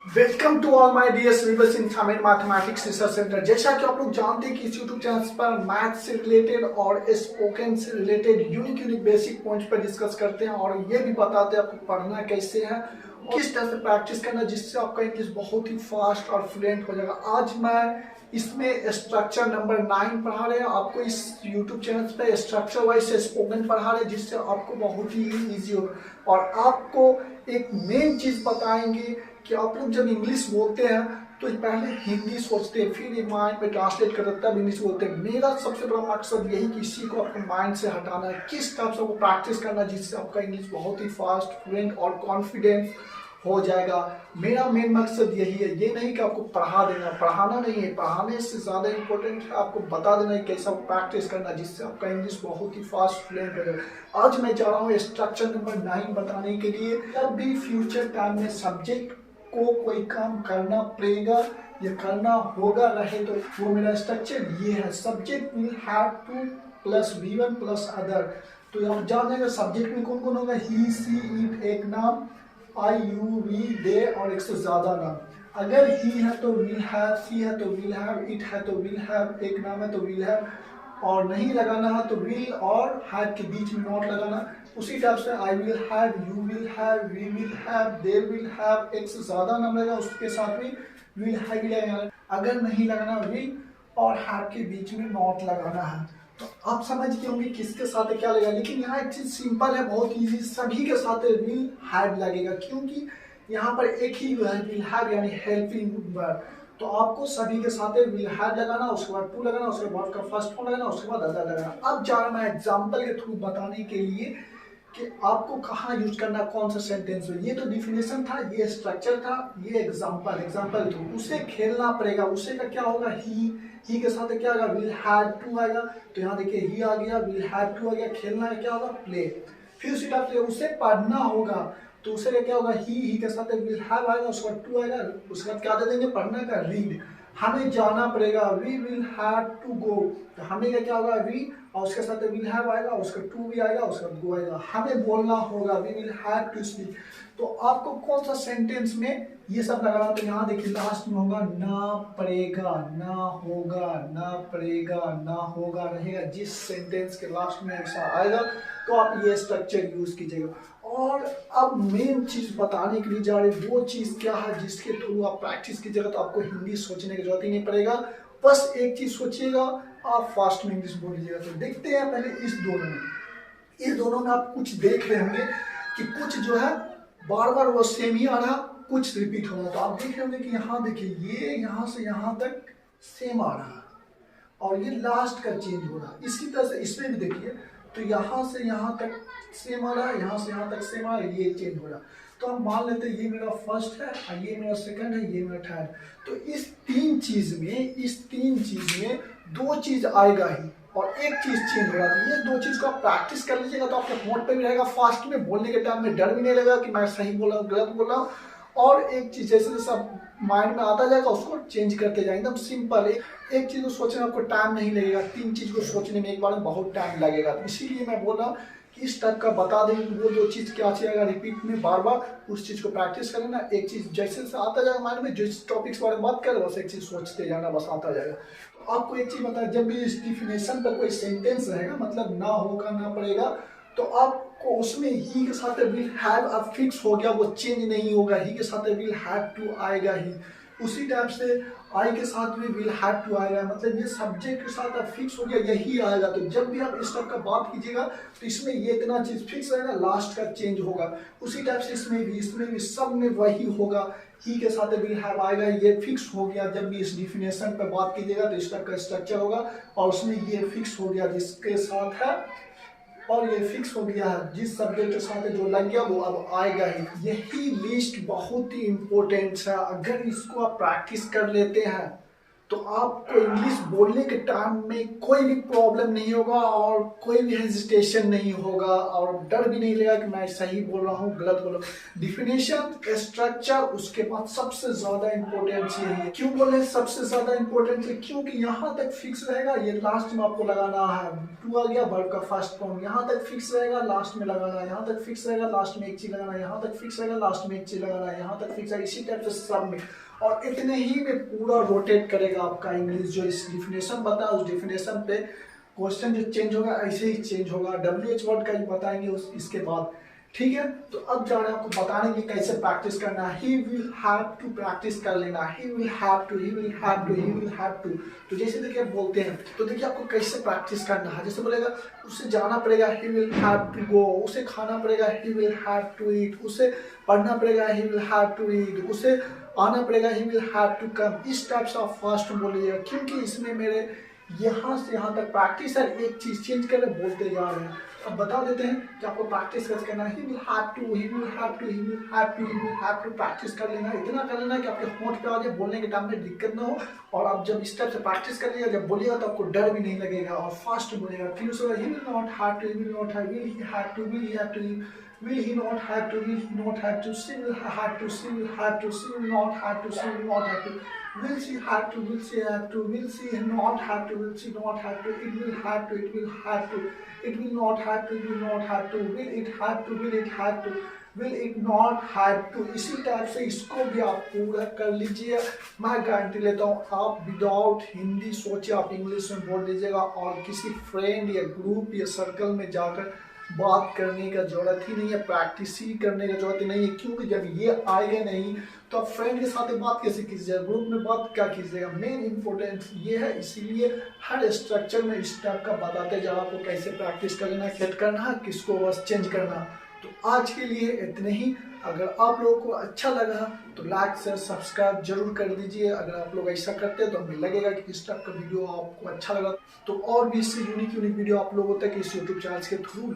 Welcome to all my dear viewers in Tamil mathematics research centre. जैसा कि आप लोग जानते हैं कि इस यूट्यूब चैनल पर मैथ से रिलेटेड और स्पोकन से रिलेटेड यूनिक बेसिक पॉइंट्स पर डिस्कस करते हैं और ये भी बताते हैं आपको पढ़ना कैसे है, किस तरह से प्रैक्टिस करना जिससे आपका इंग्लिश बहुत ही फास्ट और फ्लुएंट हो जाएगा। आज मैं इसमें स्ट्रक्चर नंबर 9 पढ़ा रहे हैं आपको। इस यूट्यूब चैनल पे स्ट्रक्चर वाइज स्पोकन पढ़ा रहे हैं जिससे आपको बहुत ही ईजी होगा और आपको एक मेन चीज बताएंगे कि आप लोग जब इंग्लिश बोलते हैं तो पहले हिंदी सोचते हैं, फिर माइंड में ट्रांसलेट करते हैं, तब इंग्लिश बोलते हैं। मेरा सबसे बड़ा मकसद यही कि इसी को आपके माइंड से हटाना है, किस टाइप से आपको प्रैक्टिस करना है जिससे आपका इंग्लिश बहुत ही फास्ट फ्लुएंट और कॉन्फिडेंस हो जाएगा। मेरा मेन मकसद यही है, ये नहीं कि आपको पढ़ा देना, पढ़ाना नहीं है, पढ़ाने से ज़्यादा इंपॉर्टेंट है आपको बता देना है कैसा प्रैक्टिस करना जिससे आपका इंग्लिश बहुत ही फास्ट फ्लुएंट हो जाएगा। आज मैं जा रहा हूँ स्ट्रक्चर नंबर 9 बताने के लिए। जब भी फ्यूचर टाइम में सब्जेक्ट को कोई काम करना पड़ेगा या करना होगा रहे तो वो मेरा स्ट्रक्चर ये है। Subject will have two plus V1 plus other. तो आप जान जाएगा सब्जेक्ट में कौन कौन होगा, ही सी इट एक नाम, आई यू वी दे और एक से ज्यादा नाम। अगर ही है तो विल हैव, सी है तो विल हैव, इट है तो विल हैव, एक नाम है तो विल हैव, और नहीं लगाना है तो विल और हैव के बीच में नॉट लगाना। उसी टाइप से I will have, you will have, we will have, they will have, एक से ज्यादा नाम लगेगा उसके साथ भी विल हैव लगेगा। अगर नहीं लगाना विल और हैव के बीच में नॉट लगाना है। तो आप समझ गए होंगे किसके साथ क्या लगेगा, लेकिन यहाँ एक चीज सिंपल है, बहुत इजी, सभी के साथ विल हैव लगेगा क्योंकि यहाँ पर एक ही विल हैव यानी हेल्पिंग वर्ब। तो आपको सभी के साथ विल हैव लगाना, उसके बाद टू लगाना, उसके बाद का फर्स्ट फॉर्म लगाना, उसके बाद अदर लगाना। अब जा रहा मैं एग्जांपल के थ्रू बताने के लिए कि आपको कहाँ यूज करना, कौन सा सेंटेंस हो। ये तो डिफिनेशन था, ये स्ट्रक्चर था, ये एग्जांपल थ्रू उसे खेलना पड़ेगा। उसे का क्या होगा, ही के साथ क्या होगा, विल हैव टू आएगा। तो यहाँ देखिए ही आ गया, विल हैव टू आ गया, खेलना है क्या होगा, प्ले। फिर उसी टाइप से उसे पढ़ना होगा तो उसे क्या होगा, ही के साथ विल हैव आएगा, उसके बाद टू आएगा, उसके बाद क्या दे देंगे, पढ़ने का रीड। हमें जाना पड़ेगा, we will have to go. तो हमें क्या होगा, वी और उसके साथ विल हैव आएगा, उसका टू भी आएगा, उसके बाद गो आएगा। हमें बोलना होगा, we will have to speak. तो आपको कौन सा सेंटेंस में ये सब लगाना, तो यहाँ देखिए लास्ट में होगा ना पड़ेगा, ना होगा, ना पड़ेगा, ना होगा रहेगा। जिस सेंटेंस के लास्ट में ऐसा आएगा तो आप ये स्ट्रक्चर यूज कीजिएगा। और अब मेन चीज बताने के लिए जा रहे, वो चीज क्या है जिसके थ्रू आप प्रैक्टिस कीजिएगा तो आपको हिंदी सोचने की जरूरत ही नहीं पड़ेगा। बस एक चीज सोचिएगा, आप फास्ट में इंग्लिश बोल लीजिएगा। तो देखते हैं पहले इस दोनों में आप कुछ देख रहे होंगे कि कुछ जो है बार बार वो सेम ही आ रहा, कुछ रिपीट हो रहा। तो आप देख रहे होंगे कि यहाँ देखिए ये यहाँ से यहाँ तक सेम आ रहा और ये लास्ट का चेंज हो रहा। इसी तरह से इसमें भी देखिए, तो यहाँ से यहाँ तक सेम आ रहा है, यहाँ से यहाँ तक सेम आ रहा है, ये चेंज हो रहा। तो हम मान लेते हैं ये मेरा फर्स्ट है, ये मेरा सेकंड है, ये मेरा थर्ड। तो इस तीन चीज में दो चीज आएगा ही और एक चीज चेंज हो रहा है। तो ये दो चीज को आप प्रैक्टिस कर लीजिएगा तो आपके होंठ पे भी रहेगा, फास्ट में बोलने के टाइम में डर भी नहीं लगेगा कि मैं सही बोल रहा हूँ गलत बोल रहा हूँ। और एक चीज जैसे जैसे माइंड में आता जाएगा उसको चेंज करते जाएंगे। एकदम सिंपल है, एक चीज को सोचने में आपको टाइम नहीं लगेगा, तीन चीज को सोचने में एक बार में बहुत टाइम लगेगा। तो इसीलिए मैं बोल रहा हूँ कि इस टाइप का बता दें वो जो चीज क्या चाहिए, रिपीट में बार बार उस चीज को प्रैक्टिस कर लेना। एक चीज जैसे जैसे आता जाएगा माइंड में, जिस टॉपिक के बारे में बात करें बस एक चीज सोचते जाना, बस आता जाएगा। तो आपको एक चीज बताया, जब भी इस डिफिनेशन पर कोई सेंटेंस रहेगा, मतलब ना होगा ना पड़ेगा, तो आपको उसमें ही के साथ विल हैव अब फिक्स हो गया, वो चेंज नहीं होगा। ही के साथ विल हैव टू आएगा ही, उसी टाइप से आई के साथ भी विल हैव टू आएगा, मतलब ये सब्जेक्ट के साथ फिक्स हो गया, यही आएगा। तो जब भी आप इस टाइप का बात कीजिएगा तो इसमें ये इतना चीज फिक्स रहेगा, लास्ट का चेंज होगा। उसी टाइप से इसमें भी सब में वही होगा, ही के साथ विल हैव आएगा, ये फिक्स हो गया। जब भी इस डिफिनेशन पर बात कीजिएगा तो इस टाइप का स्ट्रक्चर होगा और उसमें ये फिक्स हो गया जिसके साथ है, और ये फिक्स हो गया है जिस सब्जेक्ट के साथ जो लग गया वो अब आएगा ही। यही लिस्ट बहुत ही इंपॉर्टेंट है, अगर इसको आप प्रैक्टिस कर लेते हैं तो आपको इंग्लिश बोलने के टाइम में कोई भी प्रॉब्लम नहीं होगा और कोई भी हेजिटेशन नहीं होगा और डर भी नहीं लगेगा कि मैं सही बोल रहा हूँ गलत बोल रहा हूँ। डिफिनेशन, स्ट्रक्चर, उसके बाद सबसे ज्यादा इंपॉर्टेंट यही है। क्यों बोले सबसे ज्यादा इंपॉर्टेंट है? क्योंकि यहाँ तक फिक्स रहेगा, ये लास्ट में आपको लगाना है। टू आ गया वर्ब का फर्स्ट फॉर्म, यहाँ तक फिक्स रहेगा, लास्ट में लगाना, यहाँ तक फिक्स रहेगा, लास्ट में एक चीज लगाना, यहाँ तक फिक्स रहेगा, लास्ट में एक चीज लगाना, यहाँ तक फिक्स रहेगा, इसी टाइप से सब में। और इतने ही में पूरा रोटेट करेगा आपका इंग्लिश। जो इस डिफिनेशन बता उस डिफिनेशन पे क्वेश्चन जो चेंज होगा ऐसे ही चेंज होगा। WH वर्ड का ही बताएंगे इसके बाद, ठीक है। तो अब जा रहे हैं आपको बताने की कैसे प्रैक्टिस करना है। He will have to practice कर लेना, he will have to, he will have to, he will have to. तो जैसे देखिए बोलते हैं तो देखिए आपको कैसे प्रैक्टिस करना है। जैसे बोलेगा उसे जाना पड़ेगा, he will have to go. उसे खाना पड़ेगा, he will have to eat. उसे पढ़ना पड़ेगा, he will have to read. उसे आना पड़ेगा, he will have to come. इस टाइप से आप फर्स्ट बोलिएगा, क्योंकि इसमें मेरे यहाँ से यहाँ तक प्रैक्टिस है, एक चीज चेंज कर रहे बोलते जा रहे हैं। अब बता देते हैं कि आपको प्रैक्टिस कैसे करना है। He will have to, he will have to, he will have to, he will have to practice कर लेना। इतना कर लेना कि आपके होंठ पे आ जाए, बोलने के टाइम में दिक्कत ना हो। और आप जब इस टाइप से प्रैक्टिस कर लीजिएगा, जब बोलिएगा तो आपको डर भी नहीं लगेगा और फास्ट बोलेगा। फिर उसके बाद he will not have to, he will not have, will he have to, will he have to, will he not have to, will he not have to, she will have to, she will have to, she will not have to, she will not have to, will she have to, will she have to, will she not have to, will she not have to, it will have to, it will have to, it will not have to, it will not have to, will it have to, will it have to, will it not have to। इसी type से इसको भी आप पूरा कर लीजिए। मैं guarantee लेता हूँ आप विदाउट हिंदी सोचे आप इंग्लिश में बोल दीजिएगा और किसी फ्रेंड या ग्रुप या सर्कल में जाकर बात करने का जरूरत ही नहीं है, प्रैक्टिस ही करने का जरूरत ही नहीं है। क्योंकि जब ये आएगा नहीं तो आप फ्रेंड के साथ बात कैसे कीजिएगा, ग्रुप में बात क्या कीजिएगा। मेन इंपॉर्टेंस ये है, इसीलिए हर स्ट्रक्चर में इस टाइप का बताते जाओ आपको कैसे प्रैक्टिस करना, सेट करना, किसको बस चेंज करना। तो आज के लिए इतने ही। अगर आप लोगों को अच्छा लगा तो लाइक शेयर सब्सक्राइब जरूर कर दीजिए। अगर आप लोग ऐसा करते हैं तो हमें लगेगा कि इस टाइप का वीडियो आपको अच्छा लगा। तो और भी इससे यूनिक वीडियो आप लोगों तक इस यूट्यूब चैनल के थ्रू